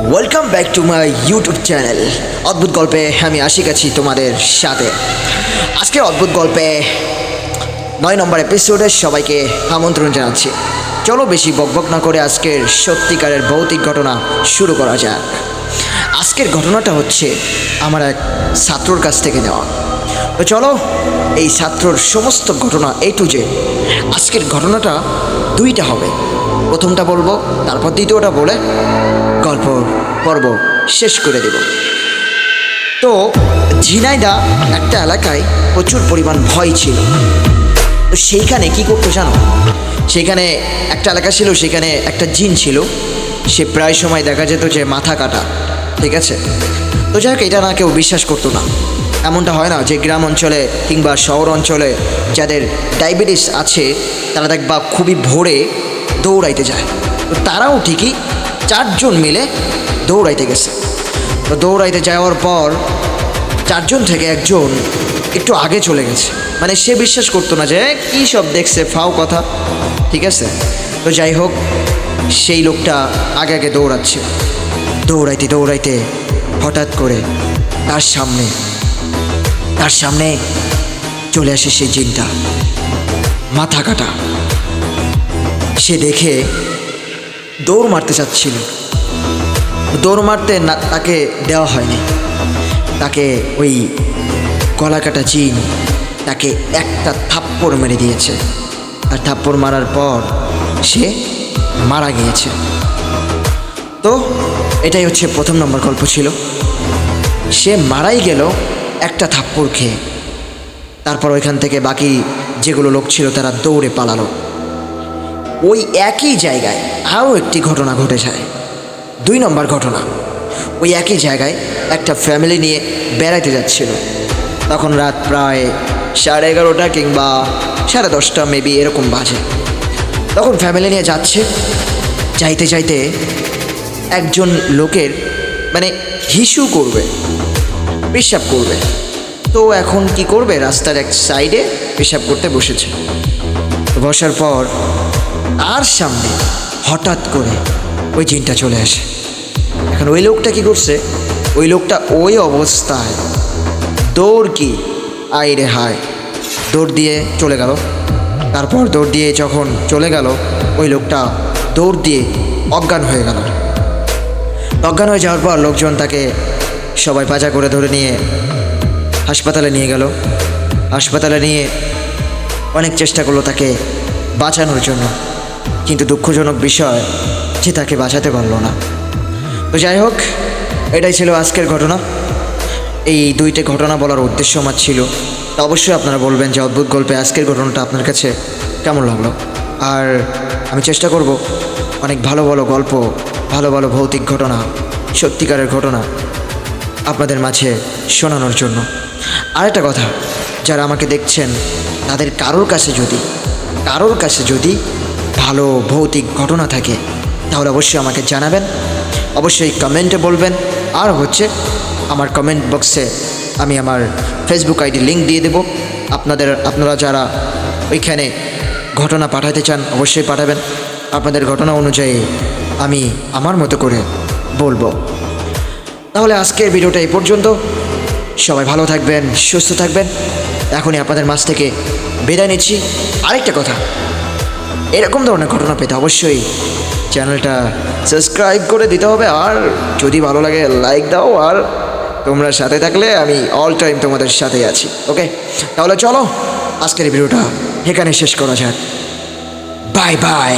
Welcome back to my YouTube channel অদ্ভুত গল্পে আমি আশিক আছি তোমাদের সাথে। আজকে অদ্ভুত গল্পে 9 নম্বর এপিসোডে সবাইকে আমন্ত্রণ জানাচ্ছি। চলো বেশি বকবক না করে আজকের সত্যিকারের ভৌতিক ঘটনা শুরু করা যাক। আজকের ঘটনাটা হচ্ছে আমার এক ছাত্রর কাছ থেকে নেওয়া। তো চলো এই ছাত্রর সমস্ত ঘটনা A to Z। আজকের ঘটনাটা দুইটা হবে, প্রথমটা বলবো, তারপর দ্বিতীয়টা বলে গল্প পর্ব শেষ করে দেব। তো ঝিনাইদহ একটা এলাকায় প্রচুর পরিমাণ ভয় ছিল। তো সেইখানে কি করতো জানো, সেখানে একটা এলাকা ছিল, সেখানে একটা জিন ছিল। সে প্রায় সময় দেখা যেত যে মাথা কাটা, ঠিক আছে। তো যাই হোক, এটা না কেউ বিশ্বাস করতো না। এমনটা হয় না যে গ্রাম অঞ্চলে কিংবা শহর অঞ্চলে যাদের ডায়াবেটিস আছে তারা দেখবা খুবই ভোরে দৌড়াইতে যায়। তো তারাও ঠিকই 4 জন মিলে দৌড়াইতে গেছে। তো দৌড়াইতে যাওয়ার পর 4 জন থেকে একজন একটু আগে চলে গেছে, মানে সে বিশ্বাস করতো না যে কী সব দেখছে, ফাও কথা, ঠিক আছে। তো যাই হোক, সেই লোকটা আগে আগে দৌড়াচ্ছে। দৌড়াইতে দৌড়াইতে হঠাৎ করে তার সামনে চলে আসে সেই জিনটা, মাথা কাটা। সে দেখে দৌড় মারতে চাচ্ছিল, দৌড় মারতে না তাকে দেওয়া হয়নি। তাকে ওই গলা কাটা জিন তাকে একটা থাপ্পড় মেরে দিয়েছে। আর থাপ্পড় মারার পর সে মারা গিয়েছে। তো এটাই হচ্ছে প্রথম নম্বর গল্প ছিল। সে মারাই গেল একটা থাপ্পড় খেয়ে। তারপর ওইখান থেকে বাকি যেগুলো লোক ছিল তারা দৌড়ে পালালো। ওই একই জায়গায় আরও একটি ঘটনা ঘটে যায়। 2 নম্বর ঘটনা, ওই একই জায়গায় একটা ফ্যামিলি নিয়ে বেড়াতে যাচ্ছিল। তখন রাত প্রায় 11:30 কিংবা 10:30 মেবি এরকম বাজে। তখন ফ্যামিলি নিয়ে যাচ্ছে, যাইতে যাইতে একজন লোকের মানে হিসু করবে, পেশাব করবে। তো এখন কি করবে, রাস্তার এক সাইডে পেশাব করতে বসেছে। বসার পর তার সামনে হঠাৎ করে ওই জিনটা চলে আসে। এখন ওই লোকটা কি করছে, ওই লোকটা ওই অবস্থায় দৌড় কি আয় রে হায়, দৌড় দিয়ে চলে গেল। তারপর দৌড় দিয়ে যখন চলে গেল, ওই লোকটা দৌড় দিয়ে অজ্ঞান হয়ে গেল। অজ্ঞান হয়ে যাওয়ার পর লোকজন তাকে সবাই পাজা করে ধরে নিয়ে হাসপাতালে নিয়ে গেল। হাসপাতালে নিয়ে অনেক চেষ্টা করলো তাকে বাঁচানোর জন্য, কিন্তু দুঃখজনক বিষয় যে তাকে বাঁচাতে পারলো না। তো যাই হোক, এটাই ছিল আজকের ঘটনা। এই 2টে ঘটনা বলার উদ্দেশ্য আমার ছিল। তা অবশ্যই আপনারা বলবেন যে অদ্ভুত গল্পে আজকের ঘটনাটা আপনার কাছে কেমন লাগলো। আর আমি চেষ্টা করব অনেক ভালো ভালো গল্প, ভালো ভালো ভৌতিক ঘটনা, সত্যিকারের ঘটনা আপনাদের মাঝে শোনানোর জন্য। আরেকটা কথা, যারা আমাকে দেখছেন তাদের কারোর কাছে যদি ভালো ভৌতিক ঘটনা থাকে তাহলে অবশ্যই আমাকে জানাবেন, অবশ্যই কমেন্টে বলবেন। আর হচ্ছে আমার কমেন্ট বক্সে আমি আমার ফেসবুক আইডি লিঙ্ক দিয়ে দেব। আপনারা যারা ওইখানে ঘটনা পাঠাতে চান অবশ্যই পাঠাবেন। আপনাদের ঘটনা অনুযায়ী আমি আমার মতো করে বলবো। তাহলে আজকের ভিডিওটা এই পর্যন্ত। সবাই ভালো থাকবেন, সুস্থ থাকবেন। এখনই আপনাদের মাঝ থেকে বিদায় নিচ্ছি। আরেকটা কথা, এরকম ধরনের ঘটনা পেতে অবশ্যই চ্যানেলটা সাবস্ক্রাইব করে দিতে হবে। আর যদি ভালো লাগে লাইক দাও। আর তোমরা সাথে থাকলে আমি অল টাইম তোমাদের সাথে আছি। ওকে, তাহলে চলো আজকের ভিডিওটা এখানে শেষ করা যাক। Bye bye.